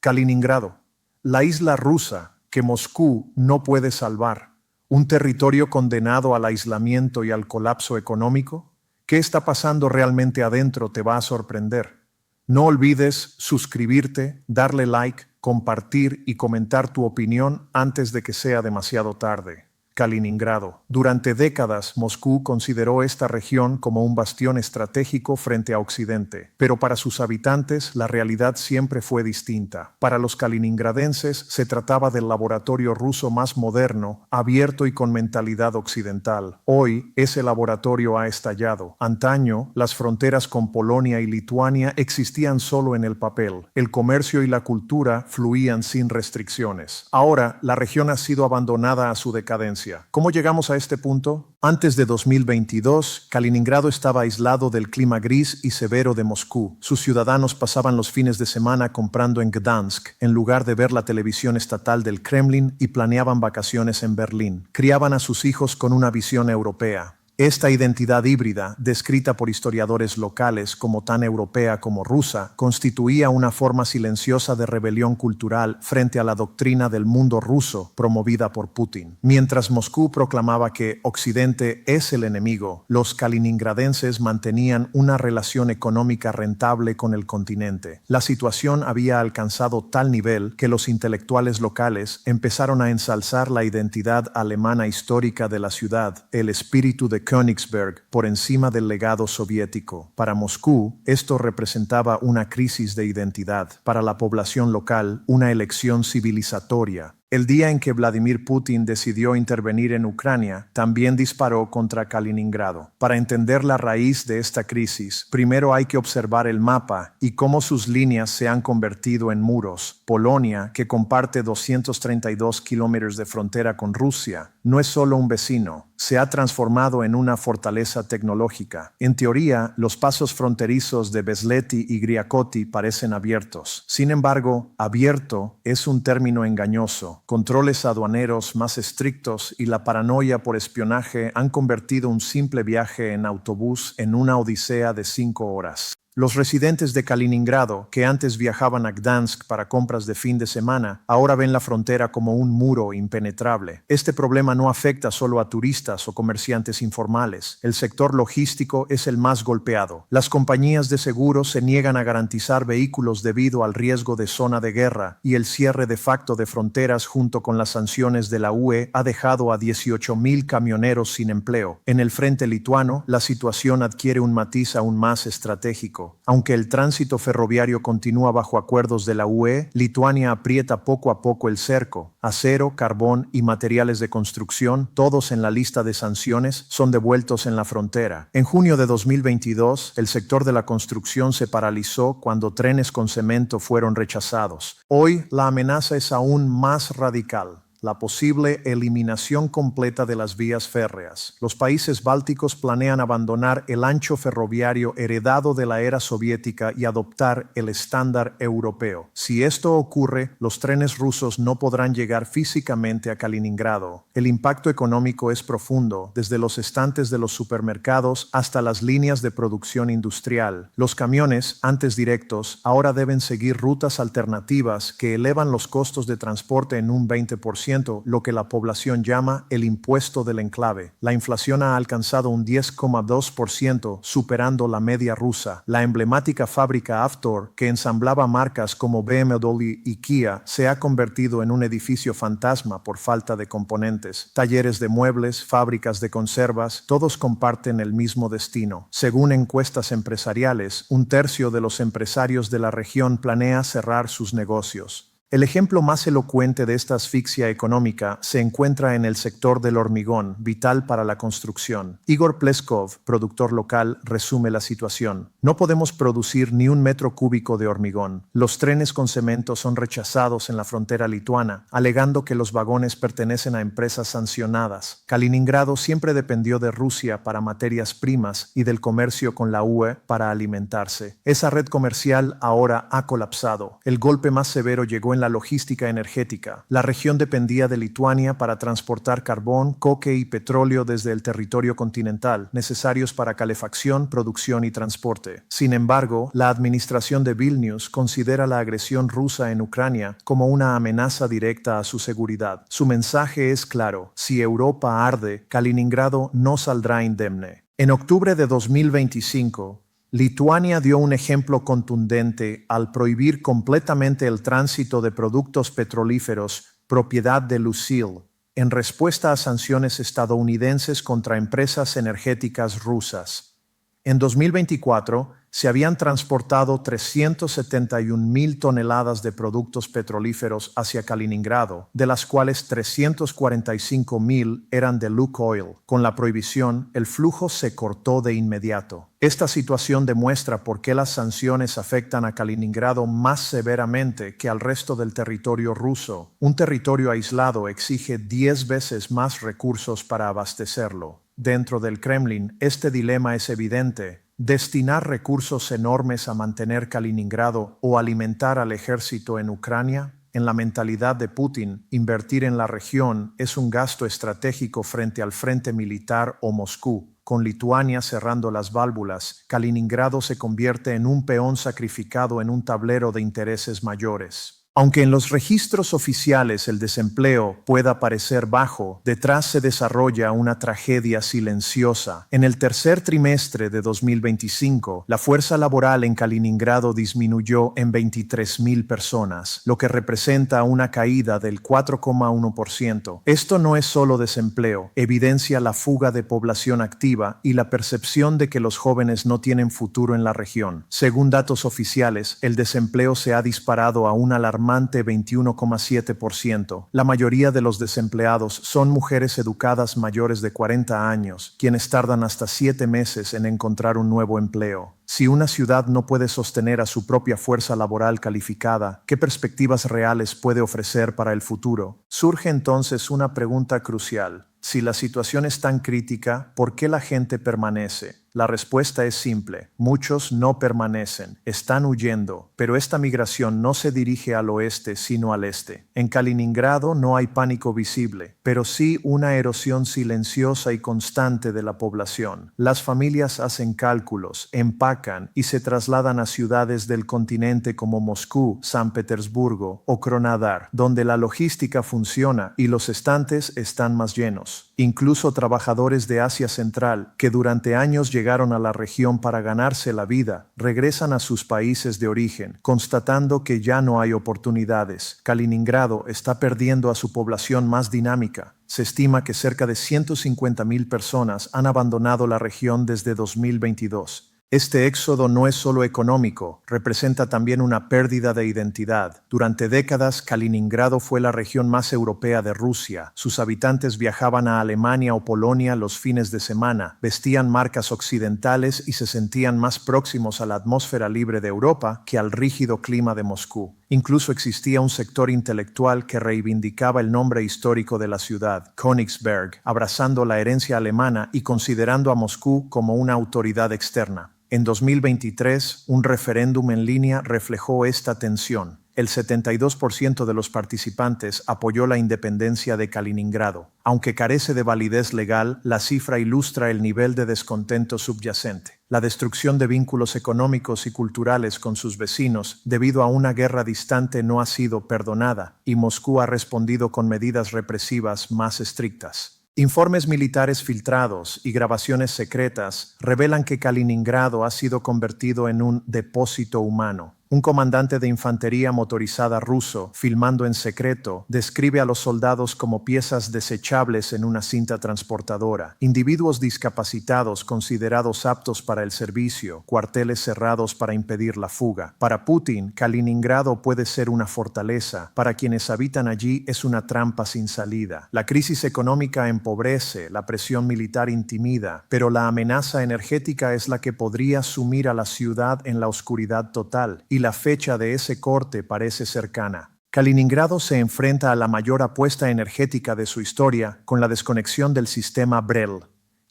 Kaliningrado, la isla rusa que Moscú no puede salvar, un territorio condenado al aislamiento y al colapso económico. ¿Qué está pasando realmente adentro? Te va a sorprender. No olvides suscribirte, darle like, compartir y comentar tu opinión antes de que sea demasiado tarde. Kaliningrado. Durante décadas, Moscú consideró esta región como un bastión estratégico frente a Occidente, pero para sus habitantes la realidad siempre fue distinta. Para los kaliningradenses se trataba del laboratorio ruso más moderno, abierto y con mentalidad occidental. Hoy, ese laboratorio ha estallado. Antaño, las fronteras con Polonia y Lituania existían solo en el papel. El comercio y la cultura fluían sin restricciones. Ahora, la región ha sido abandonada a su decadencia. ¿Cómo llegamos a este punto? Antes de 2022, Kaliningrado estaba aislado del clima gris y severo de Moscú. Sus ciudadanos pasaban los fines de semana comprando en Gdansk, en lugar de ver la televisión estatal del Kremlin, y planeaban vacaciones en Berlín. Criaban a sus hijos con una visión europea. Esta identidad híbrida, descrita por historiadores locales como tan europea como rusa, constituía una forma silenciosa de rebelión cultural frente a la doctrina del mundo ruso promovida por Putin. Mientras Moscú proclamaba que Occidente es el enemigo, los kaliningradenses mantenían una relación económica rentable con el continente. La situación había alcanzado tal nivel que los intelectuales locales empezaron a ensalzar la identidad alemana histórica de la ciudad, el espíritu de Königsberg, por encima del legado soviético. Para Moscú, esto representaba una crisis de identidad. Para la población local, una elección civilizatoria. El día en que Vladimir Putin decidió intervenir en Ucrania, también disparó contra Kaliningrado. Para entender la raíz de esta crisis, primero hay que observar el mapa y cómo sus líneas se han convertido en muros. Polonia, que comparte 232 kilómetros de frontera con Rusia, no es solo un vecino, se ha transformado en una fortaleza tecnológica. En teoría, los pasos fronterizos de Bezleti y Griakoti parecen abiertos. Sin embargo, abierto es un término engañoso. Controles aduaneros más estrictos y la paranoia por espionaje han convertido un simple viaje en autobús en una odisea de 5 horas. Los residentes de Kaliningrado, que antes viajaban a Gdansk para compras de fin de semana, ahora ven la frontera como un muro impenetrable. Este problema no afecta solo a turistas o comerciantes informales. El sector logístico es el más golpeado. Las compañías de seguros se niegan a garantizar vehículos debido al riesgo de zona de guerra, y el cierre de facto de fronteras junto con las sanciones de la UE ha dejado a 18.000 camioneros sin empleo. En el frente lituano, la situación adquiere un matiz aún más estratégico. Aunque el tránsito ferroviario continúa bajo acuerdos de la UE, Lituania aprieta poco a poco el cerco. Acero, carbón y materiales de construcción, todos en la lista de sanciones, son devueltos en la frontera. En junio de 2022, el sector de la construcción se paralizó cuando trenes con cemento fueron rechazados. Hoy, la amenaza es aún más radical. La posible eliminación completa de las vías férreas. Los países bálticos planean abandonar el ancho ferroviario heredado de la era soviética y adoptar el estándar europeo. Si esto ocurre, los trenes rusos no podrán llegar físicamente a Kaliningrado. El impacto económico es profundo, desde los estantes de los supermercados hasta las líneas de producción industrial. Los camiones, antes directos, ahora deben seguir rutas alternativas que elevan los costos de transporte en un 20%. Lo que la población llama el impuesto del enclave. La inflación ha alcanzado un 10,2%, superando la media rusa. La emblemática fábrica Avtor, que ensamblaba marcas como BMW y Kia, se ha convertido en un edificio fantasma por falta de componentes. Talleres de muebles, fábricas de conservas, todos comparten el mismo destino. Según encuestas empresariales, 1/3 de los empresarios de la región planea cerrar sus negocios. El ejemplo más elocuente de esta asfixia económica se encuentra en el sector del hormigón, vital para la construcción. Igor Pleskov, productor local, resume la situación. No podemos producir ni un metro cúbico de hormigón. Los trenes con cemento son rechazados en la frontera lituana, alegando que los vagones pertenecen a empresas sancionadas. Kaliningrado siempre dependió de Rusia para materias primas y del comercio con la UE para alimentarse. Esa red comercial ahora ha colapsado. El golpe más severo llegó en en la logística energética. La región dependía de Lituania para transportar carbón, coque y petróleo desde el territorio continental, necesarios para calefacción, producción y transporte. Sin embargo, la administración de Vilnius considera la agresión rusa en Ucrania como una amenaza directa a su seguridad. Su mensaje es claro: si Europa arde, Kaliningrado no saldrá indemne. En octubre de 2025, Lituania dio un ejemplo contundente al prohibir completamente el tránsito de productos petrolíferos propiedad de Lukoil, en respuesta a sanciones estadounidenses contra empresas energéticas rusas. En 2024, se habían transportado 371.000 toneladas de productos petrolíferos hacia Kaliningrado, de las cuales 345.000 eran de Lukoil. Con la prohibición, el flujo se cortó de inmediato. Esta situación demuestra por qué las sanciones afectan a Kaliningrado más severamente que al resto del territorio ruso. Un territorio aislado exige 10 veces más recursos para abastecerlo. Dentro del Kremlin, este dilema es evidente. Destinar recursos enormes a mantener Kaliningrado o alimentar al ejército en Ucrania. En la mentalidad de Putin, invertir en la región es un gasto estratégico frente al frente militar o Moscú. Con Lituania cerrando las válvulas, Kaliningrado se convierte en un peón sacrificado en un tablero de intereses mayores. Aunque en los registros oficiales el desempleo pueda parecer bajo, detrás se desarrolla una tragedia silenciosa. En el tercer trimestre de 2025, la fuerza laboral en Kaliningrado disminuyó en 23.000 personas, lo que representa una caída del 4,1%. Esto no es solo desempleo, evidencia la fuga de población activa y la percepción de que los jóvenes no tienen futuro en la región. Según datos oficiales, el desempleo se ha disparado a un alarmante 21,7%. La mayoría de los desempleados son mujeres educadas mayores de 40 años, quienes tardan hasta 7 meses en encontrar un nuevo empleo. Si una ciudad no puede sostener a su propia fuerza laboral calificada, ¿qué perspectivas reales puede ofrecer para el futuro? Surge entonces una pregunta crucial. Si la situación es tan crítica, ¿por qué la gente permanece? La respuesta es simple: muchos no permanecen, están huyendo, pero esta migración no se dirige al oeste sino al este. En Kaliningrado no hay pánico visible, pero sí una erosión silenciosa y constante de la población. Las familias hacen cálculos, empacan y se trasladan a ciudades del continente como Moscú, San Petersburgo o Krasnodar, donde la logística funciona y los estantes están más llenos. Incluso trabajadores de Asia Central, que durante años llegaron a la región para ganarse la vida, regresan a sus países de origen, constatando que ya no hay oportunidades. Kaliningrado está perdiendo a su población más dinámica. Se estima que cerca de 150.000 personas han abandonado la región desde 2022. Este éxodo no es solo económico, representa también una pérdida de identidad. Durante décadas, Kaliningrado fue la región más europea de Rusia. Sus habitantes viajaban a Alemania o Polonia los fines de semana, vestían marcas occidentales y se sentían más próximos a la atmósfera libre de Europa que al rígido clima de Moscú. Incluso existía un sector intelectual que reivindicaba el nombre histórico de la ciudad, Königsberg, abrazando la herencia alemana y considerando a Moscú como una autoridad externa. En 2023, un referéndum en línea reflejó esta tensión. El 72% de los participantes apoyó la independencia de Kaliningrado. Aunque carece de validez legal, la cifra ilustra el nivel de descontento subyacente. La destrucción de vínculos económicos y culturales con sus vecinos debido a una guerra distante no ha sido perdonada, y Moscú ha respondido con medidas represivas más estrictas. Informes militares filtrados y grabaciones secretas revelan que Kaliningrado ha sido convertido en un depósito humano. Un comandante de infantería motorizada ruso, filmando en secreto, describe a los soldados como piezas desechables en una cinta transportadora, individuos discapacitados considerados aptos para el servicio, cuarteles cerrados para impedir la fuga. Para Putin, Kaliningrado puede ser una fortaleza, para quienes habitan allí es una trampa sin salida. La crisis económica empobrece, la presión militar intimida, pero la amenaza energética es la que podría sumir a la ciudad en la oscuridad total, y la fecha de ese corte parece cercana. Kaliningrado se enfrenta a la mayor apuesta energética de su historia con la desconexión del sistema BREL.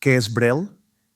¿Qué es BREL?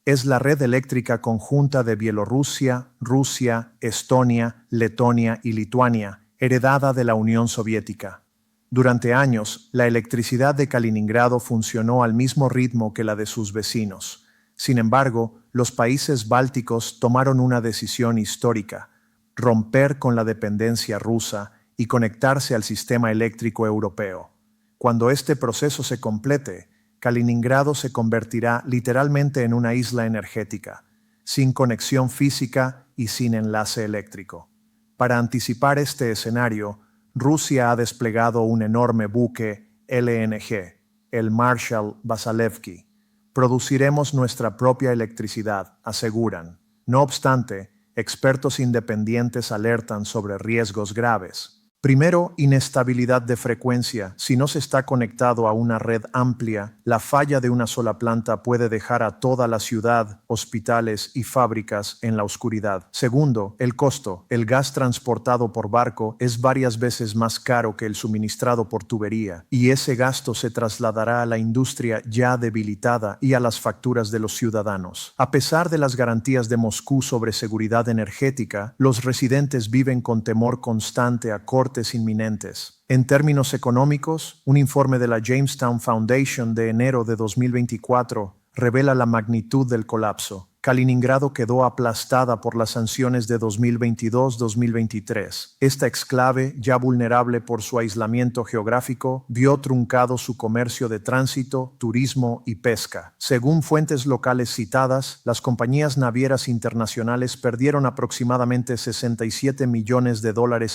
Es la red eléctrica conjunta de Bielorrusia, Rusia, Estonia, Letonia y Lituania, heredada de la Unión Soviética. Durante años, la electricidad de Kaliningrado funcionó al mismo ritmo que la de sus vecinos. Sin embargo, los países bálticos tomaron una decisión histórica: romper con la dependencia rusa y conectarse al sistema eléctrico europeo. Cuando este proceso se complete, Kaliningrado se convertirá literalmente en una isla energética, sin conexión física y sin enlace eléctrico. Para anticipar este escenario, Rusia ha desplegado un enorme buque LNG, el Marshal Vasilevsky. Produciremos nuestra propia electricidad, aseguran. No obstante, expertos independientes alertan sobre riesgos graves. Primero, inestabilidad de frecuencia. Si no se está conectado a una red amplia, la falla de una sola planta puede dejar a toda la ciudad, hospitales y fábricas en la oscuridad. Segundo, el costo. El gas transportado por barco es varias veces más caro que el suministrado por tubería, y ese gasto se trasladará a la industria ya debilitada y a las facturas de los ciudadanos. A pesar de las garantías de Moscú sobre seguridad energética, los residentes viven con temor constante a cortes inminentes. En términos económicos, un informe de la Jamestown Foundation de enero de 2024 revela la magnitud del colapso. Kaliningrado quedó aplastada por las sanciones de 2022-2023. Esta exclave, ya vulnerable por su aislamiento geográfico, vio truncado su comercio de tránsito, turismo y pesca. Según fuentes locales citadas, las compañías navieras internacionales perdieron aproximadamente $67 millones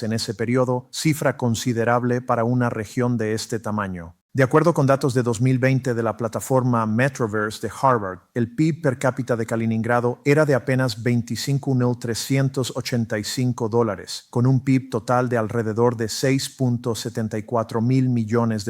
en ese periodo, cifra considerable para una región de este tamaño. De acuerdo con datos de 2020 de la plataforma Metroverse de Harvard, el PIB per cápita de Kaliningrado era de apenas $25.385, con un PIB total de alrededor de $6.74 mil millones.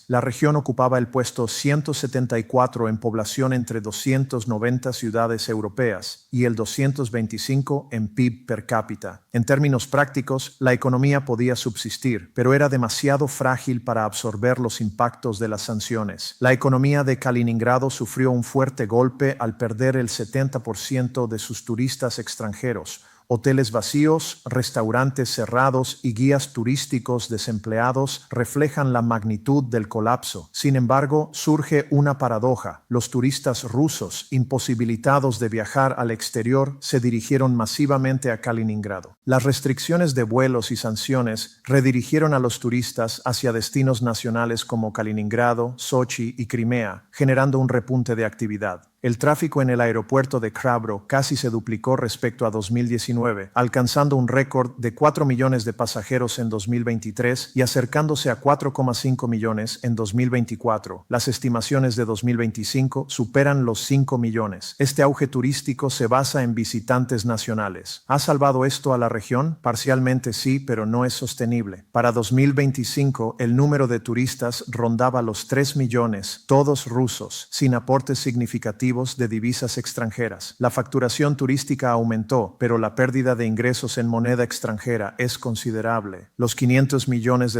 La región ocupaba el puesto 174 en población entre 290 ciudades europeas y el 225 en PIB per cápita. En términos prácticos, la economía podía subsistir, pero era demasiado frágil para absorber los impactos de las sanciones. La economía de Kaliningrado sufrió un fuerte golpe al perder el 70% de sus turistas extranjeros. Hoteles vacíos, restaurantes cerrados y guías turísticos desempleados reflejan la magnitud del colapso. Sin embargo, surge una paradoja. Los turistas rusos, imposibilitados de viajar al exterior, se dirigieron masivamente a Kaliningrado. Las restricciones de vuelos y sanciones redirigieron a los turistas hacia destinos nacionales como Kaliningrado, Sochi y Crimea, generando un repunte de actividad. El tráfico en el aeropuerto de Krabro casi se duplicó respecto a 2019, alcanzando un récord de 4 millones de pasajeros en 2023 y acercándose a 4,5 millones en 2024. Las estimaciones de 2025 superan los 5 millones. Este auge turístico se basa en visitantes nacionales. ¿Ha salvado esto a la región? Parcialmente sí, pero no es sostenible. Para 2025, el número de turistas rondaba los 3 millones, todos rusos, sin aportes significativos de divisas extranjeras. La facturación turística aumentó, pero la pérdida de ingresos en moneda extranjera es considerable. Los $500 millones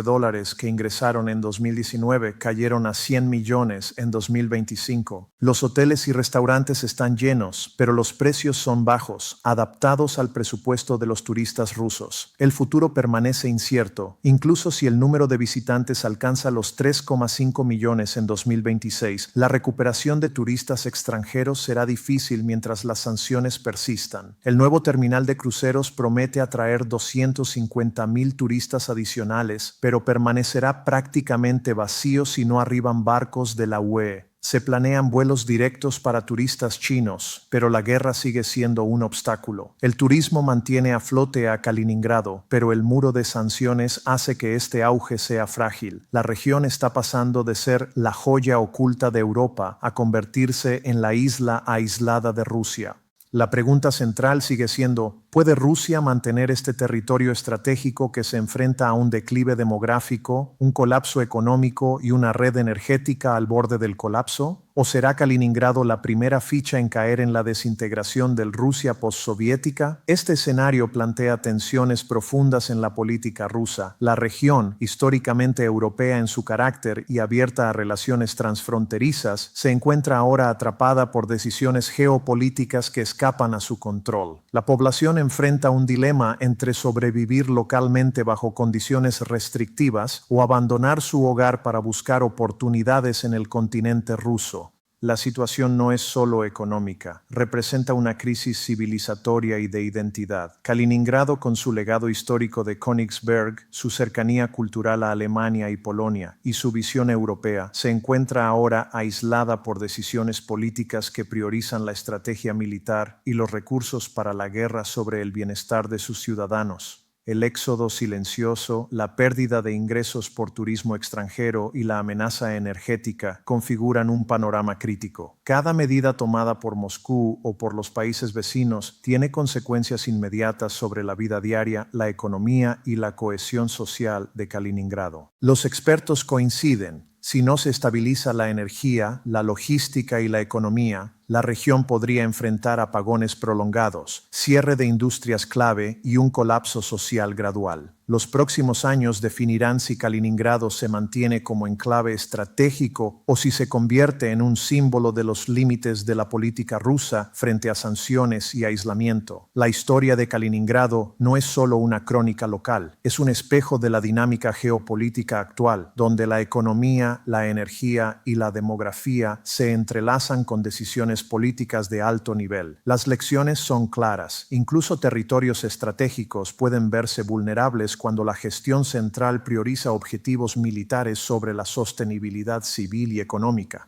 que ingresaron en 2019 cayeron a 100 millones en 2025. Los hoteles y restaurantes están llenos, pero los precios son bajos, adaptados al presupuesto de los turistas rusos. El futuro permanece incierto, incluso si el número de visitantes alcanza los 3,5 millones en 2026. La recuperación de turistas extranjeros será difícil mientras las sanciones persistan. El nuevo terminal de cruceros promete atraer 250,000 turistas adicionales, pero permanecerá prácticamente vacío si no arriban barcos de la UE. Se planean vuelos directos para turistas chinos, pero la guerra sigue siendo un obstáculo. El turismo mantiene a flote a Kaliningrado, pero el muro de sanciones hace que este auge sea frágil. La región está pasando de ser la joya oculta de Europa a convertirse en la isla aislada de Rusia. La pregunta central sigue siendo, ¿puede Rusia mantener este territorio estratégico que se enfrenta a un declive demográfico, un colapso económico y una red energética al borde del colapso? ¿O será Kaliningrado la primera ficha en caer en la desintegración del Rusia postsoviética? Este escenario plantea tensiones profundas en la política rusa. La región, históricamente europea en su carácter y abierta a relaciones transfronterizas, se encuentra ahora atrapada por decisiones geopolíticas que escapan a su control. La población enfrenta un dilema entre sobrevivir localmente bajo condiciones restrictivas o abandonar su hogar para buscar oportunidades en el continente ruso. La situación no es solo económica, representa una crisis civilizatoria y de identidad. Kaliningrado, con su legado histórico de Königsberg, su cercanía cultural a Alemania y Polonia, y su visión europea, se encuentra ahora aislada por decisiones políticas que priorizan la estrategia militar y los recursos para la guerra sobre el bienestar de sus ciudadanos. El éxodo silencioso, la pérdida de ingresos por turismo extranjero y la amenaza energética configuran un panorama crítico. Cada medida tomada por Moscú o por los países vecinos tiene consecuencias inmediatas sobre la vida diaria, la economía y la cohesión social de Kaliningrado. Los expertos coinciden: si no se estabiliza la energía, la logística y la economía, la región podría enfrentar apagones prolongados, cierre de industrias clave y un colapso social gradual. Los próximos años definirán si Kaliningrado se mantiene como enclave estratégico o si se convierte en un símbolo de los límites de la política rusa frente a sanciones y aislamiento. La historia de Kaliningrado no es solo una crónica local, es un espejo de la dinámica geopolítica actual, donde la economía, la energía y la demografía se entrelazan con decisiones políticas de alto nivel. Las lecciones son claras. Incluso territorios estratégicos pueden verse vulnerables cuando la gestión central prioriza objetivos militares sobre la sostenibilidad civil y económica.